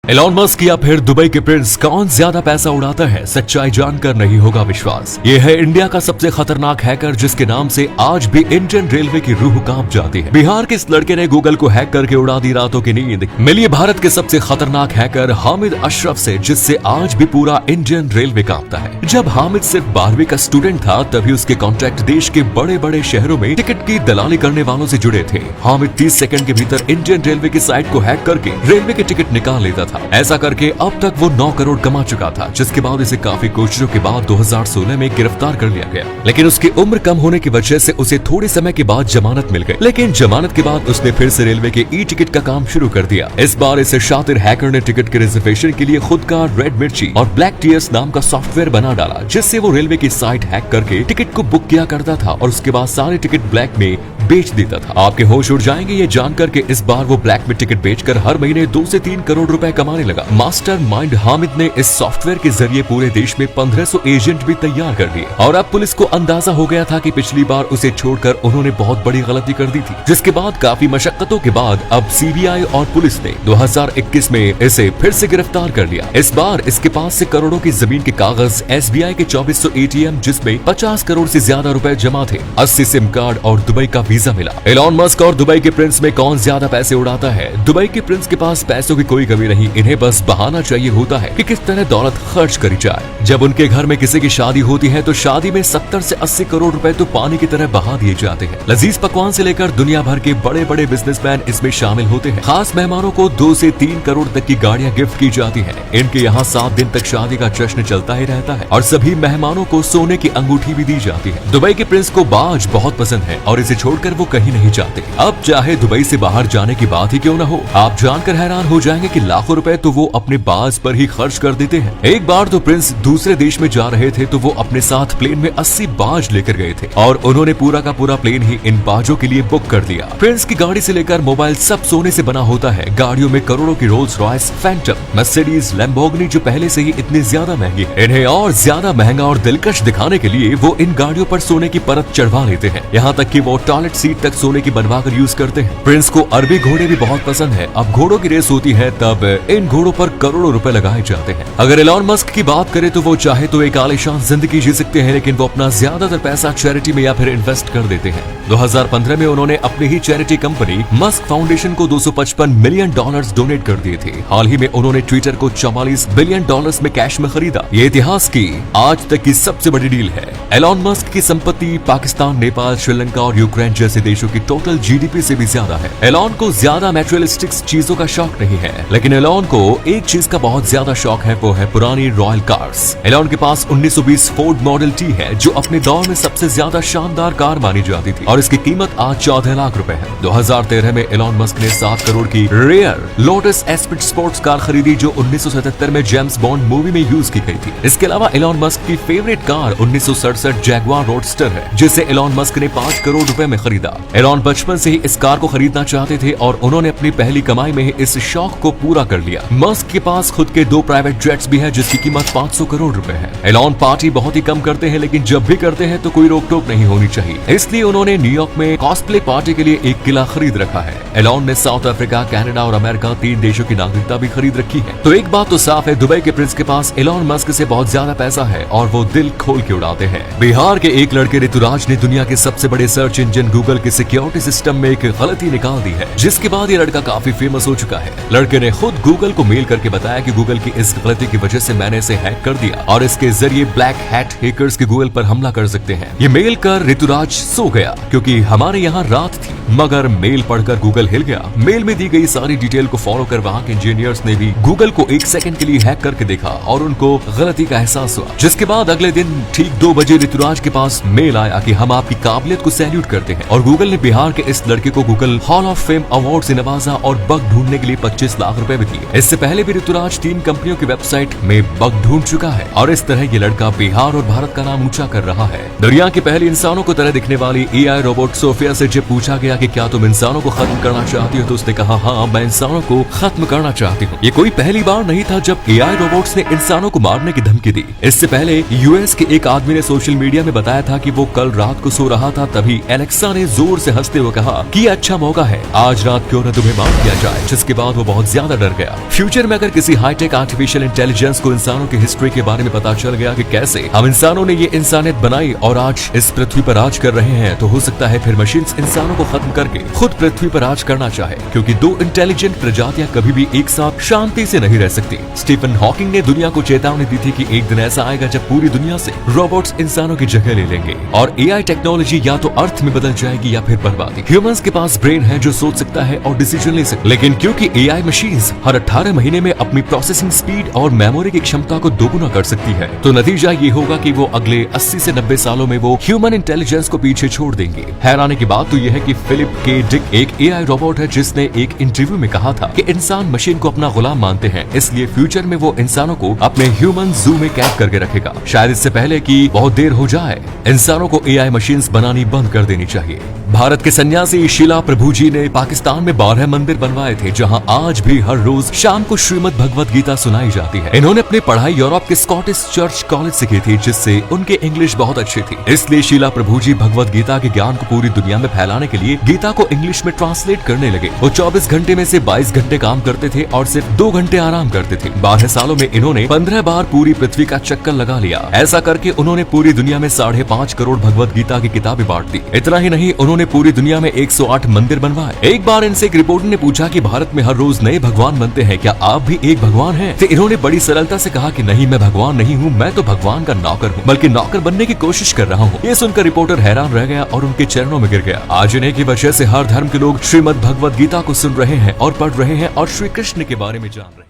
Elon Musk या फिर Dubai के प्रिंस, कौन ज्यादा पैसा उड़ाता है? सच्चाई जानकर नहीं होगा विश्वास। ये है इंडिया का सबसे खतरनाक हैकर, जिसके नाम से आज भी इंडियन रेलवे की रूह कांप जाती है। बिहार के इस लड़के ने गूगल को हैक करके उड़ा दी रातों की नींद। मिलिए भारत के सबसे खतरनाक हैकर हामिद अशरफ से, जिससे आज भी पूरा इंडियन रेलवे कांपता है। जब हामिद सिर्फ 12वीं का स्टूडेंट था, तभी उसके कॉन्टैक्ट देश के बड़े बड़े शहरों में टिकट की दलाली करने वालों से जुड़े थे। हामिद 30 सेकंड के भीतर इंडियन रेलवे की साइट को हैक करके रेलवे के टिकट निकाल लेता था। ऐसा करके अब तक वो 9 करोड़ कमा चुका था, जिसके बाद इसे काफी कोशिशों के बाद 2016 में गिरफ्तार कर लिया गया। लेकिन उसकी उम्र कम होने की वजह से उसे थोड़े समय के बाद जमानत मिल गई। लेकिन जमानत के बाद उसने फिर से रेलवे के ई टिकट का काम शुरू कर दिया। इस बार इस शातिर हैकर ने टिकट के रिजर्वेशन के लिए खुद का रेड मिर्ची और ब्लैक टीयर्स नाम का सॉफ्टवेयर बना डाला, जिससे वो रेलवे की साइट हैक करके टिकट को बुक किया करता था और उसके बाद सारे टिकट ब्लैक में बेच देता था। आपके होश उड़ जाएंगे ये जानकर के इस बार वो ब्लैक में टिकट बेचकर हर महीने 2 से 3 करोड़ रुपए कमाने लगा। मास्टर माइंड हामिद ने इस सॉफ्टवेयर के जरिए पूरे देश में 1500 एजेंट भी तैयार कर दिए और अब पुलिस को अंदाजा हो गया था कि पिछली बार उसे छोड़कर उन्होंने बहुत बड़ी गलती कर दी थी, जिसके बाद काफी मशक्कतों के बाद अब सीबीआई और पुलिस ने 2021 में इसे फिर से गिरफ्तार कर लिया। इस बार इसके पास से करोड़ों की जमीन के कागज, एसबीआई के 2400 एटीएम जिसमें 50 करोड़ से ज्यादा रुपए जमा थे, 80 सिम कार्ड और दुबई का वीजा मिला। एलॉन मस्क और दुबई के प्रिंस में कौन ज्यादा पैसे उड़ाता है? दुबई के प्रिंस के पास पैसों की कोई कमी नहीं, इन्हें बस बहाना चाहिए होता है कि किस तरह दौलत खर्च करी जाए। जब उनके घर में किसी की शादी होती है तो शादी में 70 से 80 करोड़ रुपए तो पानी की तरह बहा दिए जाते हैं। लजीज पकवान से लेकर दुनिया भर के बड़े बड़े बिजनेसमैन इसमें शामिल होते हैं। खास मेहमानों को 2 से 3 करोड़ तक की गाड़ियां गिफ्ट की जाती हैं। इनके यहाँ 7 दिन तक शादी का जश्न चलता ही रहता है और सभी मेहमानों को सोने की अंगूठी भी दी जाती है। दुबई के प्रिंस को बाज बहुत पसंद है और इसे छोड़कर वो कहीं नहीं जाते। अब चाहे दुबई से बाहर जाने की बात ही क्यों न हो, आप जानकर हैरान हो जाएंगे कि लाखों रुपए तो वो अपने बाज पर ही खर्च कर देते हैं। एक बार तो प्रिंस दूसरे देश में जा रहे थे तो वो अपने साथ प्लेन में 80 बाज लेकर गए थे और उन्होंने पूरा का पूरा प्लेन ही इन बाजों के लिए बुक कर दिया। प्रिंस की गाड़ी से लेकर मोबाइल सब सोने से बना होता है। गाड़ियों में करोड़ों की Rolls Royce, Phantom, Mercedes, Lamborghini जो पहले से ही इतनी ज्यादा महंगी है, इन्हें और ज्यादा महंगा और दिलकश दिखाने के लिए वो इन गाड़ियों पर सोने की परत चढ़वा लेते हैं। यहाँ तक कि वो टॉयलेट सीट तक सोने की बनवा कर यूज करते हैं। प्रिंस को अरबी घोड़े भी बहुत पसंद है। अब घोड़ों की रेस होती है तब इन घोड़ों पर करोड़ों रुपए लगाए जाते हैं। अगर एलॉन मस्क की बात करें तो वो चाहे तो एक आलीशान जिंदगी जी सकते हैं, लेकिन वो अपना ज्यादातर पैसा चैरिटी में या फिर इन्वेस्ट कर देते हैं। 2015 में उन्होंने अपनी ही चैरिटी कंपनी मस्क फाउंडेशन को $255 मिलियन डोनेट कर दिए थे। हाल ही में उन्होंने ट्विटर को $44 बिलियन में कैश में खरीदा। ये इतिहास की आज तक की सबसे बड़ी डील है। एलॉन मस्क की संपत्ति पाकिस्तान, नेपाल, श्रीलंका और यूक्रेन जैसे देशों की टोटल जीडीपी से भी ज्यादा है। एलॉन को ज्यादा मटेरियलिस्टिक चीजों का शौक नहीं है, लेकिन एलॉन को एक चीज का बहुत ज्यादा शौक है, वो है पुरानी रॉयल कार्स। एलॉन के पास 1920 फोर्ड मॉडल टी है, जो अपने दौर में सबसे ज्यादा शानदार कार मानी जाती थी और इसकी कीमत आज 14 लाख रुपए है। 2013 में एलॉन मस्क ने 7 करोड़ की रेयर लोटस एस्पिड स्पोर्ट्स कार खरीदी, जो 1977 में जेम्स बॉन्ड मूवी में यूज की गई थी। इसके अलावा एलॉन मस्क की फेवरेट कार 1967 जैगवार रोडस्टर है, जिसे एलॉन मस्क ने 5 करोड़ रुपए में खरीदा। एलॉन बचपन से ही इस कार को खरीदना चाहते थे और उन्होंने अपनी पहली कमाई में ही इस शौक को पूरा कर लिया। मस्क के पास खुद के 2 प्राइवेट जेट्स भी है, जिसकी कीमत 500 करोड़ रुपए है। एलॉन पार्टी बहुत ही कम करते हैं, लेकिन जब भी करते हैं तो कोई रोक टोक नहीं होनी चाहिए, इसलिए उन्होंने न्यूयॉर्क में कॉस्प्ले पार्टी के लिए एक किला खरीद रखा है। एलॉन ने साउथ अफ्रीका, कनाडा और अमेरिका 3 देशों की नागरिकता भी खरीद रखी है। तो एक बात तो साफ है, दुबई के प्रिंस के पास एलॉन मस्क से बहुत ज्यादा पैसा है और वो दिल खोल के उड़ाते हैं। बिहार के एक लड़के ऋतुराज ने दुनिया के सबसे बड़े सर्च इंजन गूगल के सिक्योरिटी सिस्टम में एक गलती निकाल दी है, जिसके बाद ये लड़का काफी फेमस हो चुका है। लड़के ने खुद गूगल को मेल करके बताया कि गूगल की इस गलती की वजह से मैंने इसे हैक कर दिया और इसके जरिए ब्लैक हैट हैकर्स के गूगल पर हमला कर सकते हैं। ये मेल कर ऋतुराज सो गया, क्योंकि हमारे यहाँ रात थी, मगर मेल पढ़कर गूगल हिल गया। मेल में दी गई सारी डिटेल को फॉलो कर वहाँ के इंजीनियर्स ने भी गूगल को 1 सेकंड के लिए हैक करके देखा और उनको गलती का एहसास हुआ, जिसके बाद अगले दिन ठीक 2 बजे ऋतुराज के पास मेल आया कि हम आपकी काबिलियत को सैल्यूट करते हैं और गूगल ने बिहार के इस लड़के को Google hall of fame award से नवाजा और बग ढूंढने के लिए 25 लाख रुपए भी दिए। इससे पहले भी ऋतुराज 3 कंपनियों की वेबसाइट में बग ढूंढ चुका है और इस तरह ये लड़का बिहार और भारत का नाम ऊंचा कर रहा है। दुनिया की पहली इंसानों को तरह दिखने वाली एआई रोबोट सोफिया से जब पूछा गया कि क्या तुम इंसानों को खत्म करना चाहती हो, तो उसने कहा हाँ, मैं इंसानों को खत्म करना चाहती हूँ। ये कोई पहली बार नहीं था जब एआई रोबोट्स ने इंसानों को मारने की धमकी दी। इससे पहले यूएस के एक आदमी ने सोशल सोशल मीडिया में बताया था कि वो कल रात को सो रहा था, तभी एलेक्सा ने जोर से हंसते हुए कहा कि ये अच्छा मौका है, आज रात क्यों न तुम्हें मार दिया जाए, जिसके बाद वो बहुत ज्यादा डर गया। फ्यूचर में अगर किसी हाईटेक आर्टिफिशियल इंटेलिजेंस को इंसानों की हिस्ट्री के बारे में पता चल गया कि कैसे हम इंसानों ने ये इंसानियत बनाई और आज इस पृथ्वी पर राज कर रहे हैं, तो हो सकता है फिर मशीन्स इंसानों को खत्म करके खुद पृथ्वी पर राज करना चाहे, क्योंकि दो इंटेलिजेंट प्रजातियां कभी भी एक साथ शांति से नहीं रह सकती। स्टीफन हॉकिंग ने दुनिया को चेतावनी दी थी कि एक दिन ऐसा आएगा जब पूरी दुनिया से रोबोट्स इंसानों की जगह ले लेंगे और एआई टेक्नोलॉजी या तो अर्थ में बदल जाएगी या फिर बर्बादी। ह्यूमंस के पास ब्रेन है जो सोच सकता है और डिसीजन ले सकता है, लेकिन क्योंकि एआई मशीन्स हर 18 महीने में अपनी प्रोसेसिंग स्पीड और मेमोरी की क्षमता को दोगुना कर सकती है, तो नतीजा ये होगा कि वो अगले 80 से 90 सालों में वो ह्यूमन इंटेलिजेंस को पीछे छोड़ देंगे। हैरानी की बात तो यह है कि फिलिप के डिक एक एआई रोबोट है जिसने एक इंटरव्यू में कहा था कि इंसान मशीन को अपना गुलाम मानते हैं, इसलिए फ्यूचर में वो इंसानों को अपने ह्यूमन जू में कैद करके रखेगा। शायद इससे पहले कि बहुत देर हो जाए, इंसानों को एआई मशीन्स बनानी बंद कर देनी चाहिए। भारत के सन्यासी शीला प्रभु जी ने पाकिस्तान में 12 मंदिर बनवाए थे, जहां आज भी हर रोज शाम को श्रीमद् भगवत गीता सुनाई जाती है। इन्होंने अपनी पढ़ाई यूरोप के स्कॉटिश चर्च कॉलेज से की थी, जिससे उनके इंग्लिश बहुत अच्छी थी। इसलिए शीला प्रभु जी भगवत गीता के ज्ञान को पूरी दुनिया में फैलाने के लिए गीता को इंग्लिश में ट्रांसलेट करने लगे। वो 24 घंटे में से 22 घंटे काम करते थे और सिर्फ 2 घंटे आराम करते थे। 12 सालों में इन्होंने 15 बार पूरी पृथ्वी का चक्कर लगा लिया। ऐसा करके उन्होंने पूरी दुनिया में 5.5 करोड़ भगवत गीता की किताबें बांट दी। इतना ही नहीं, उन्होंने पूरी दुनिया में 108 मंदिर बनवाए। एक बार इनसे एक रिपोर्टर ने पूछा कि भारत में हर रोज नए भगवान बनते हैं, क्या आप भी एक भगवान हैं? तो इन्होंने बड़ी सरलता से कहा कि नहीं, मैं भगवान नहीं हूँ, मैं तो भगवान का नौकर हूँ, बल्कि नौकर बनने की कोशिश कर रहा हूँ। ये सुनकर रिपोर्टर हैरान रह गया और उनके चरणों में गिर गया। आज इन्हीं की वजह से हर धर्म के लोग श्रीमद् भगवत गीता को सुन रहे हैं और पढ़ रहे हैं और श्री कृष्ण के बारे में जान रहे हैं।